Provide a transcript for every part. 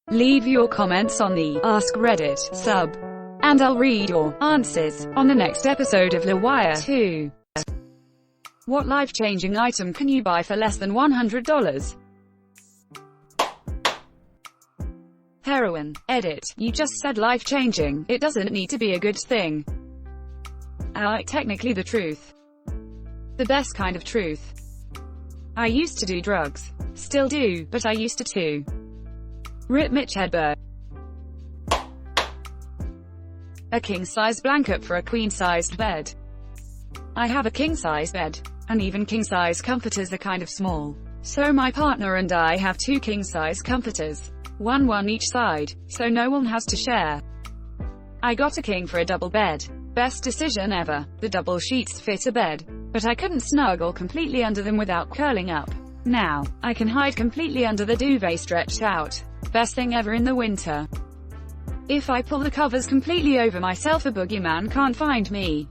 Leave your comments on the Ask Reddit sub, and I'll read your answers on the next episode of LWIAR 2. What life-changing item can you buy for less than $100? Heroin. Edit. You just said life-changing. It doesn't need to be a good thing. Technically the truth. The best kind of truth. I used to do drugs. Still do, but I used to too. Rip Mitch Hedberg. A king-size blanket for a queen-sized bed. I have a king-size bed, and even king-size comforters are kind of small. So my partner and I have two king-size comforters. One each side, so no one has to share. I got a king for a double bed. Best decision ever. The double sheets fit a bed, but I couldn't snuggle completely under them without curling up. Now, I can hide completely under the duvet stretched out. Best thing ever in the winter. If I pull the covers completely over myself, a boogeyman can't find me.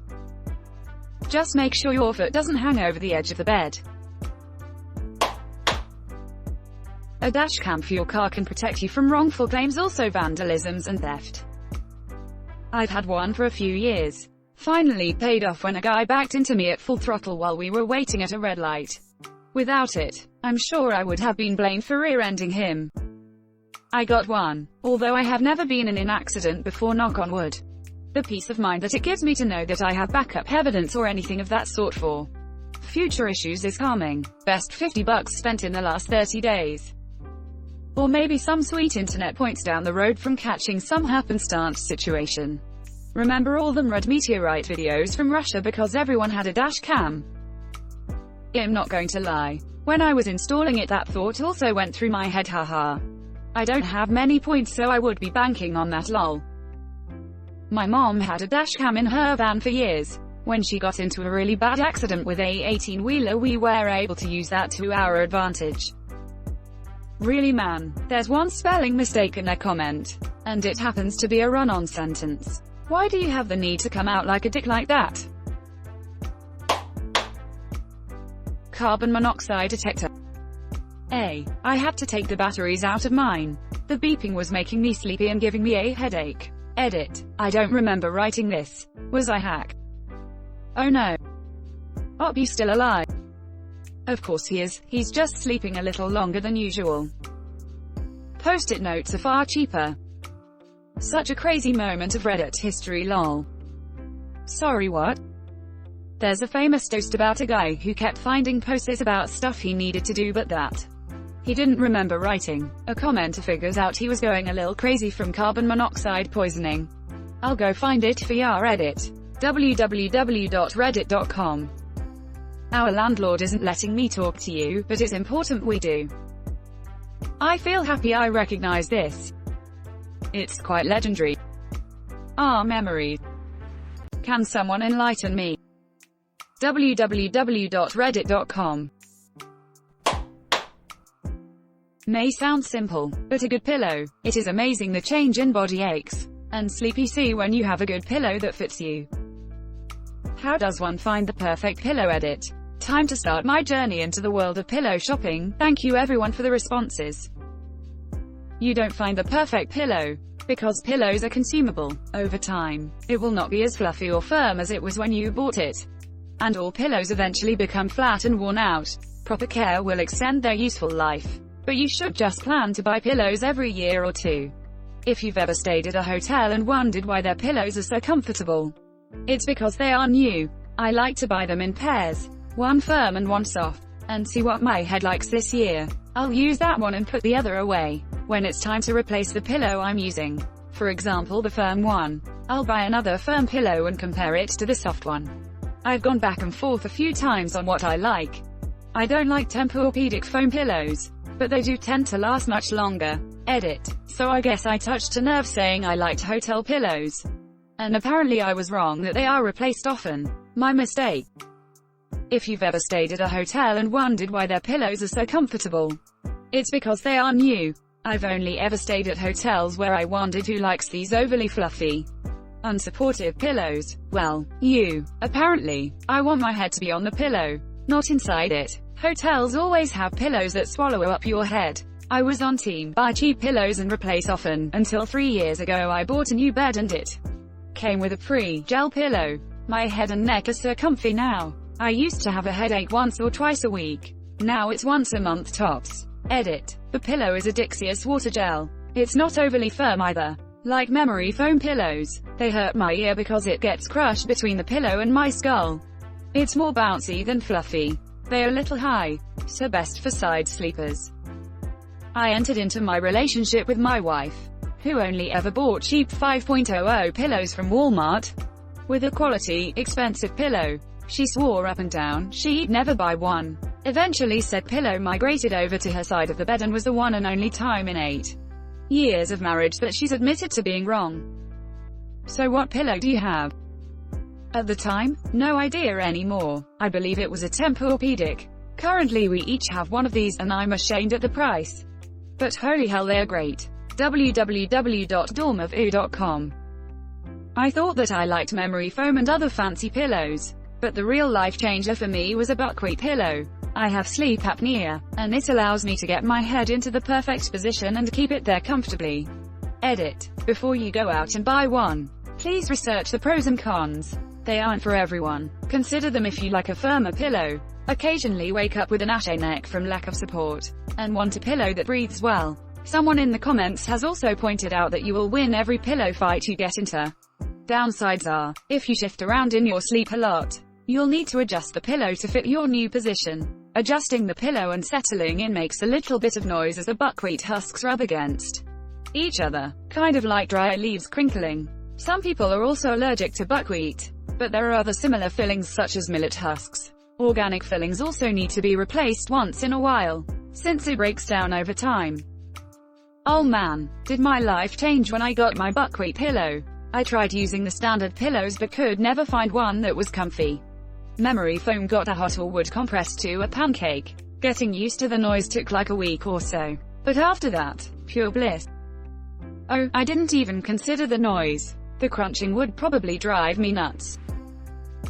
Just make sure your foot doesn't hang over the edge of the bed. A dash cam for your car can protect you from wrongful claims, also vandalisms and theft. I've had one for a few years. Finally paid off when a guy backed into me at full throttle while we were waiting at a red light. Without it, I'm sure I would have been blamed for rear-ending him. I got one, although I have never been in an accident before, knock on wood. The peace of mind that it gives me to know that I have backup evidence or anything of that sort for future issues is calming. Best $50 spent in the last 30 days. Or maybe some sweet internet points down the road from catching some happenstance situation. Remember all them red meteorite videos from Russia because everyone had a dash cam? I'm not going to lie. When I was installing it, that thought also went through my head, haha. I don't have many points, so I would be banking on that, lol. My mom had a dash cam in her van for years. When she got into a really bad accident with a 18-wheeler, we were able to use that to our advantage. Really man, there's one spelling mistake in their comment, and it happens to be a run-on sentence. Why do you have the need to come out like a dick like that? Carbon monoxide detector. I had to take the batteries out of mine. The beeping was making me sleepy and giving me a headache. Edit. I don't remember writing this. Was I hacked? Oh no. Oppie's still alive. Of course he is. He's just sleeping a little longer than usual. Post-it notes are far cheaper. Such a crazy moment of Reddit history, lol. Sorry, what? There's a famous toast about a guy who kept finding posts about stuff he needed to do but that he didn't remember writing. A commenter figures out he was going a little crazy from carbon monoxide poisoning. I'll go find it for your Reddit. www.reddit.com. Our landlord isn't letting me talk to you, but it's important we do. I feel happy I recognize this. It's quite legendary. Memories. Can someone enlighten me? www.reddit.com. May sound simple, but a good pillow. It is amazing the change in body aches and sleepy see when you have a good pillow that fits you. How does one find the perfect pillow? Edit. Time to start my journey into the world of pillow shopping. Thank you everyone for the responses. You don't find the perfect pillow because pillows are consumable. Over time, it will not be as fluffy or firm as it was when you bought it. And all pillows eventually become flat and worn out. Proper care will extend their useful life. But you should just plan to buy pillows every year or two. If you've ever stayed at a hotel and wondered why their pillows are so comfortable, it's because they are new. I like to buy them in pairs, one firm and one soft, and see what my head likes this year. I'll use that one and put the other away when it's time to replace the pillow I'm using. For example, the firm one. I'll buy another firm pillow and compare it to the soft one. I've gone back and forth a few times on what I like. I don't like Tempur-Pedic foam pillows, but they do tend to last much longer. Edit. So I guess I touched a nerve saying I liked hotel pillows. And apparently I was wrong that they are replaced often. My mistake. If you've ever stayed at a hotel and wondered why their pillows are so comfortable, it's because they are new. I've only ever stayed at hotels where I wondered who likes these overly fluffy, unsupportive pillows. Well, you. Apparently. I want my head to be on the pillow, not inside it. Hotels always have pillows that swallow up your head. I was on team buy cheap pillows and replace often, until 3 years ago I bought a new bed and it came with a free gel pillow. My head and neck are so comfy now. I used to have a headache once or twice a week. Now it's once a month tops. Edit. The pillow is a Dixius water gel. It's not overly firm either. Like memory foam pillows, they hurt my ear because it gets crushed between the pillow and my skull. It's more bouncy than fluffy. They are a little high, so best for side sleepers. I entered into my relationship with my wife, who only ever bought cheap 5.00 pillows from Walmart. With a quality, expensive pillow, she swore up and down she'd never buy one. Eventually said pillow migrated over to her side of the bed and was the one and only time in 8 years of marriage that she's admitted to being wrong. So what pillow do you have? At the time, no idea anymore. I believe it was a Tempur-Pedic. Currently we each have one of these, and I'm ashamed at the price. But holy hell they are great. www.dormavoo.com. I thought that I liked memory foam and other fancy pillows. But the real life changer for me was a buckwheat pillow. I have sleep apnea, and it allows me to get my head into the perfect position and keep it there comfortably. Edit. Before you go out and buy one, please research the pros and cons. They aren't for everyone. Consider them if you like a firmer pillow, occasionally wake up with an ashy neck from lack of support, and want a pillow that breathes well. Someone in the comments has also pointed out that you will win every pillow fight you get into. Downsides are, if you shift around in your sleep a lot, you'll need to adjust the pillow to fit your new position. Adjusting the pillow and settling in makes a little bit of noise as the buckwheat husks rub against each other, kind of like dry leaves crinkling. Some people are also allergic to buckwheat, but there are other similar fillings such as millet husks. Organic fillings also need to be replaced once in a while, since it breaks down over time. Oh man, did my life change when I got my buckwheat pillow. I tried using the standard pillows but could never find one that was comfy. Memory foam got a hot or wood compressed to a pancake. Getting used to the noise took like a week or so. But after that, pure bliss. Oh, I didn't even consider the noise. The crunching would probably drive me nuts.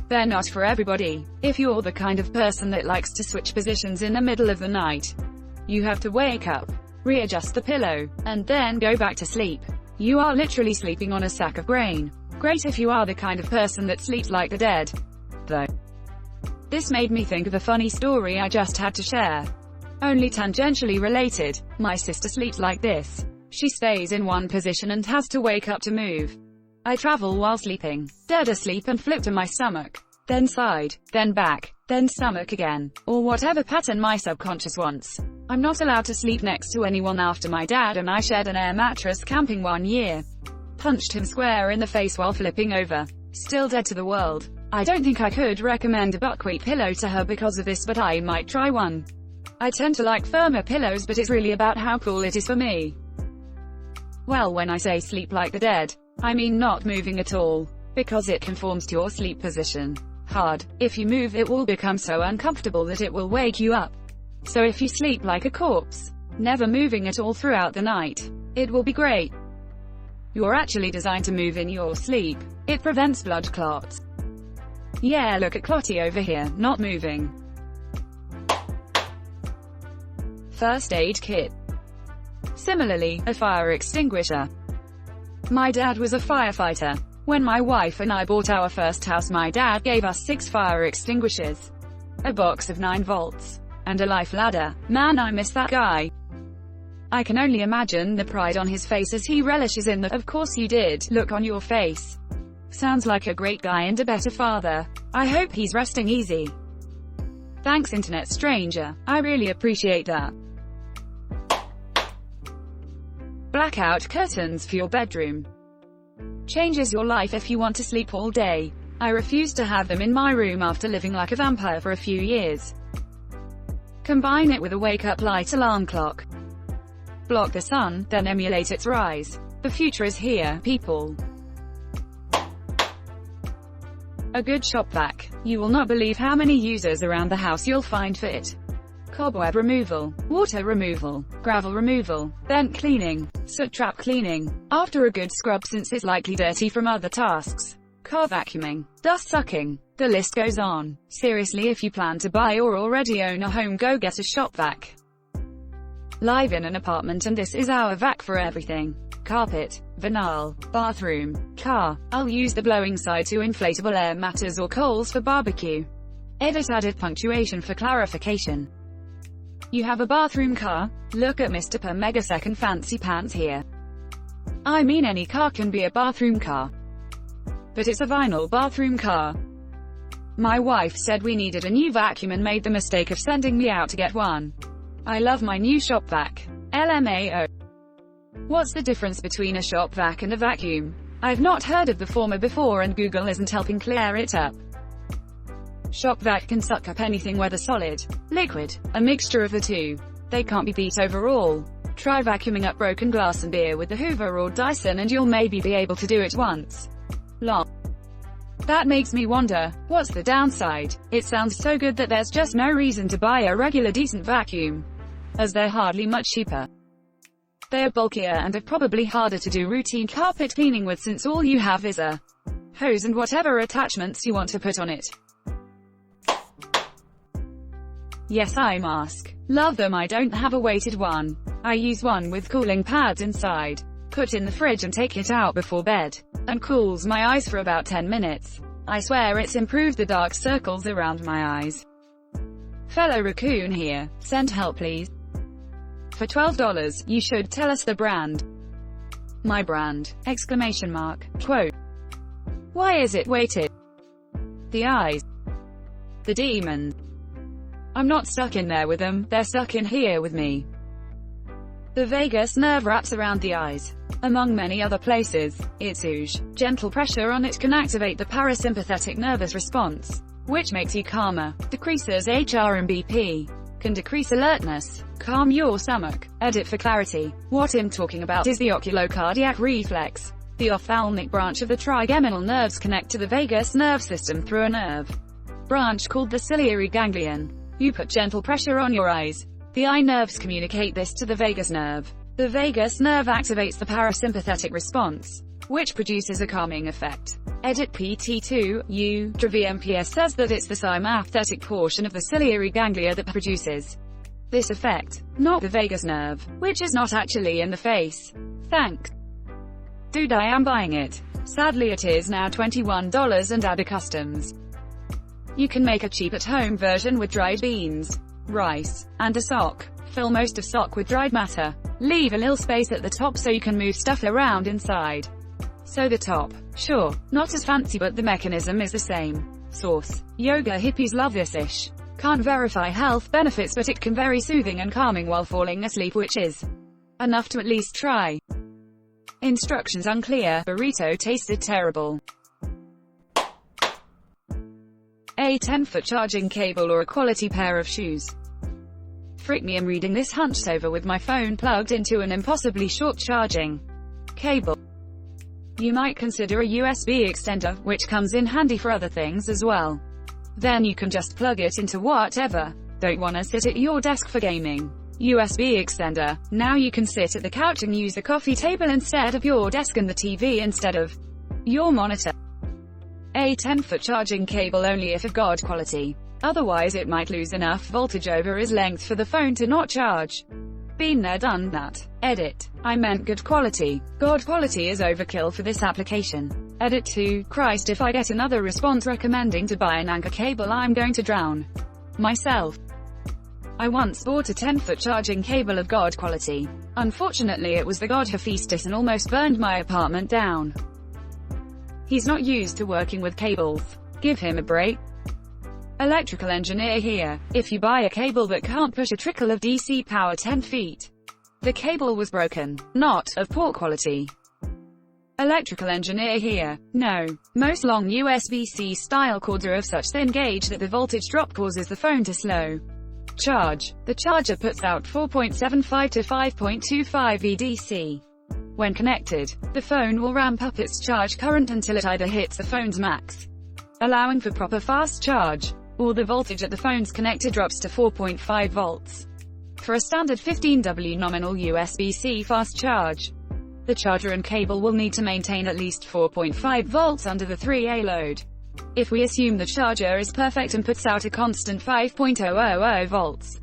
They're not for everybody. If you're the kind of person that likes to switch positions in the middle of the night, you have to wake up, readjust the pillow, and then go back to sleep. You are literally sleeping on a sack of grain. Great if you are the kind of person that sleeps like the dead, though. This made me think of a funny story I just had to share. Only tangentially related. My sister sleeps like this. She stays in one position and has to wake up to move. I travel while sleeping, dead asleep and flip to my stomach, then side, then back, then stomach again, or whatever pattern my subconscious wants. I'm not allowed to sleep next to anyone after my dad and I shared an air mattress camping one year. Punched him square in the face while flipping over. Still dead to the world. I don't think I could recommend a buckwheat pillow to her because of this, but I might try one. I tend to like firmer pillows, but it's really about how cool it is for me. Well, when I say sleep like the dead, I mean not moving at all, because it conforms to your sleep position. Hard. If you move, it will become so uncomfortable that it will wake you up. So if you sleep like a corpse, never moving at all throughout the night, it will be great. You're actually designed to move in your sleep. It prevents blood clots. Yeah, look at Clotty over here, not moving. First aid kit. Similarly, a fire extinguisher. My dad was a firefighter. When my wife and I bought our first house, my dad gave us 6 fire extinguishers, a box of 9 volts, and a life ladder. Man, I miss that guy. I can only imagine the pride on his face as he relishes in the "of course you did" look on your face. Sounds like a great guy and a better father. I hope he's resting easy. Thanks, internet stranger. I really appreciate that. Blackout curtains for your bedroom. Changes your life if you want to sleep all day. I refused to have them in my room after living like a vampire for a few years. Combine it with a wake-up light alarm clock. Block the sun, then emulate its rise. The future is here, people. A good shop vac. You will not believe how many users around the house you'll find for it. Cobweb removal, water removal, gravel removal, vent cleaning, soot trap cleaning, after a good scrub since it's likely dirty from other tasks, car vacuuming, dust sucking, the list goes on. Seriously, if you plan to buy or already own a home, go get a shop vac. live in an apartment, and this is our vac for everything. Carpet, vinyl, bathroom, car. I'll use the blowing side to inflatable air matters or coals for barbecue. Edit added punctuation for clarification. You have a bathroom car? Look at Mr. Per Megasecond Fancy Pants here. I mean, any car can be a bathroom car. But it's a vinyl bathroom car. My wife said we needed a new vacuum and made the mistake of sending me out to get one. I love my new shop vac. LMAO. What's the difference between a shop vac and a vacuum? I've not heard of the former before, and Google isn't helping clear it up. Shop vac can suck up anything, whether solid, liquid, a mixture of the two. They can't be beat overall. Try vacuuming up broken glass and beer with the Hoover or Dyson and you'll maybe be able to do it once. Lol. That makes me wonder, what's the downside? It sounds so good that there's just no reason to buy a regular decent vacuum, as they're hardly much cheaper. They are bulkier and are probably harder to do routine carpet cleaning with, since all you have is a hose and whatever attachments you want to put on it. Yes, I mask. Love them. I don't have a weighted one. I use one with cooling pads inside. Put in the fridge and take it out before bed. And cools my eyes for about 10 minutes. I swear it's improved the dark circles around my eyes. Fellow raccoon here. Send help please. For $12, you should tell us the brand. My brand! Exclamation mark. Quote. Why is it weighted? The eyes. The demons. I'm not stuck in there with them, they're stuck in here with me. The vagus nerve wraps around the eyes. Among many other places. Its ooze. Gentle pressure on it can activate the parasympathetic nervous response, which makes you calmer, decreases HRMBP, can decrease alertness, calm your stomach. Edit for clarity. What I'm talking about is the oculocardiac reflex. The ophthalmic branch of the trigeminal nerves connect to the vagus nerve system through a nerve branch called the ciliary ganglion. You put gentle pressure on your eyes. The eye nerves communicate this to the vagus nerve. The vagus nerve activates the parasympathetic response, which produces a calming effect. Edit PT2, U. VMPS says that it's the sympathetic portion of the ciliary ganglia that produces this effect, not the vagus nerve, which is not actually in the face. Thanks. Dude, I am buying it. Sadly it is now $21 and add customs. You can make a cheap at-home version with dried beans, rice, and a sock. Fill most of sock with dried matter. Leave a little space at the top so you can move stuff around inside. So the top, sure, not as fancy, but the mechanism is the same. Source. Yoga hippies love this ish. Can't verify health benefits, but it can very soothing and calming while falling asleep, which is enough to at least try. Instructions unclear. Burrito tasted terrible. A 10-foot charging cable or a quality pair of shoes. Frick me, I'm reading this hunched over with my phone plugged into an impossibly short charging cable. You might consider a USB extender, which comes in handy for other things as well. Then you can just plug it into whatever. Don't wanna sit at your desk for gaming? USB extender. Now you can sit at the couch and use the coffee table instead of your desk, and the TV instead of your monitor. A 10-foot charging cable only if of God quality. Otherwise it might lose enough voltage over its length for the phone to not charge. Been there, done that. Edit. I meant good quality. God quality is overkill for this application. Edit 2. Christ, if I get another response recommending to buy an Anchor cable, I'm going to drown myself. I once bought a 10-foot charging cable of God quality. Unfortunately it was the God Hephaestus and almost burned my apartment down. He's not used to working with cables. Give him a break. Electrical engineer here. If you buy a cable that can't push a trickle of DC power 10 feet, the cable was broken, not of poor quality. Electrical engineer here. No. Most long USB-C style cords are of such thin gauge that the voltage drop causes the phone to slow charge. The charger puts out 4.75 to 5.25 VDC. When connected, the phone will ramp up its charge current until it either hits the phone's max, allowing for proper fast charge, or the voltage at the phone's connector drops to 4.5 volts. For a standard 15W nominal USB-C fast charge, the charger and cable will need to maintain at least 4.5 volts under the 3A load. If we assume the charger is perfect and puts out a constant 5.000 volts,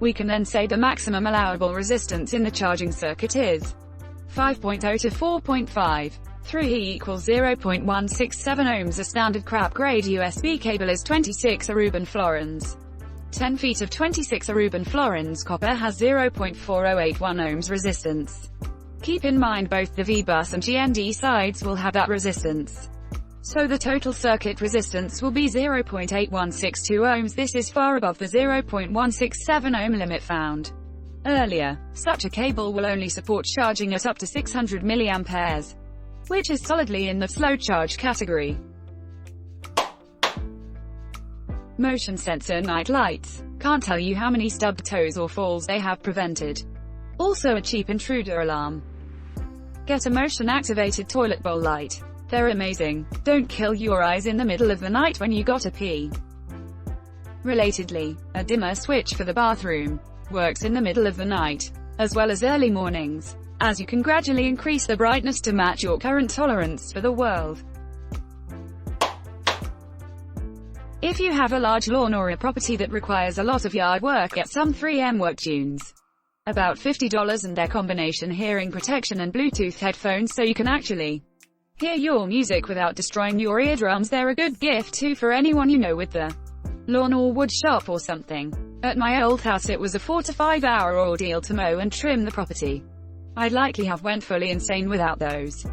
We can then say the maximum allowable resistance in the charging circuit is 5.0 to 4.5. 3 equals 0.167 ohms. A standard crap-grade USB cable is 26 Aruban florins. 10 feet of 26 Aruban florins copper has 0.4081 ohms resistance. Keep in mind both the V-bus and GND sides will have that resistance. So the total circuit resistance will be 0.8162 ohms. This is far above the 0.167 ohm limit found earlier. Such a cable will only support charging at up to 600 mA, which is solidly in the slow charge category. Motion sensor night lights. Can't tell you how many stubbed toes or falls they have prevented. Also a cheap intruder alarm. Get a motion activated toilet bowl light. They're amazing. Don't kill your eyes in the middle of the night when you gotta pee. Relatedly, a dimmer switch for the bathroom works in the middle of the night, as well as early mornings, as you can gradually increase the brightness to match your current tolerance for the world. If you have a large lawn or a property that requires a lot of yard work, get some 3M work tunes. About $50 and their combination hearing protection and Bluetooth headphones so you can actually hear your music without destroying your eardrums. They're a good gift too for anyone you know with the lawn or wood shop or something. At my old house it was a 4 to 5 hour ordeal to mow and trim the property. I'd likely have went fully insane without those.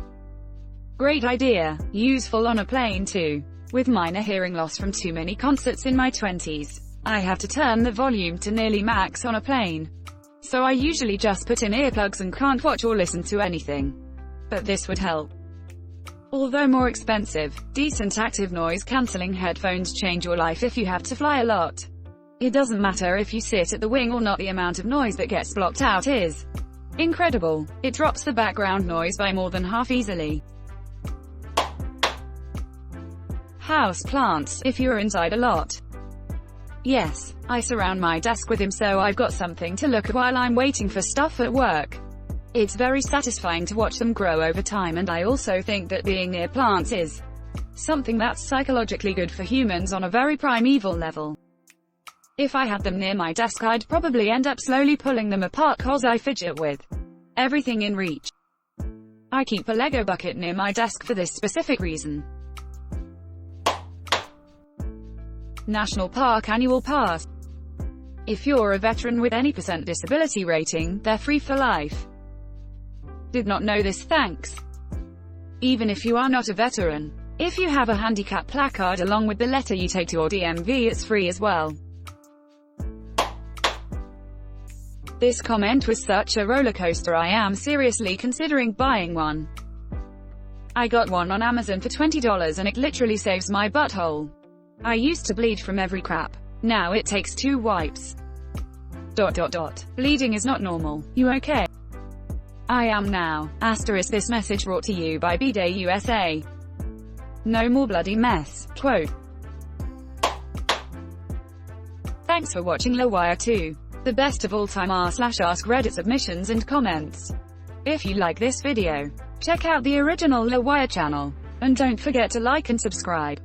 Great idea. Useful on a plane too. With minor hearing loss from too many concerts in my 20s, I have to turn the volume to nearly max on a plane. So I usually just put in earplugs and can't watch or listen to anything. But this would help. Although more expensive, decent active noise cancelling headphones change your life if you have to fly a lot. It doesn't matter if you sit at the wing or not, the amount of noise that gets blocked out is incredible. It drops the background noise by more than half easily. House plants, if you're inside a lot. Yes, I surround my desk with them so I've got something to look at while I'm waiting for stuff at work. It's very satisfying to watch them grow over time, and I also think that being near plants is something that's psychologically good for humans on a very primeval level. If I had them near my desk I'd probably end up slowly pulling them apart cause I fidget with everything in reach. I keep a Lego bucket near my desk for this specific reason. National Park Annual Pass. If you're a veteran with any % disability rating, they're free for life. Did not know this, thanks. Even if you are not a veteran, if you have a handicap placard along with the letter you take to your DMV, it's free as well. This comment was such a roller coaster, I am seriously considering buying one. I got one on Amazon for $20 and it literally saves my butthole. I used to bleed from every crap. Now it takes 2 wipes. ... Bleeding is not normal. You okay? I am now. Asterisk. This message brought to you by B-Day USA. No more bloody mess. Quote. Thanks for watching LWIAR 2. The best of all time r/AskReddit submissions and comments. If you like this video, check out the original LWIAR channel. And don't forget to like and subscribe.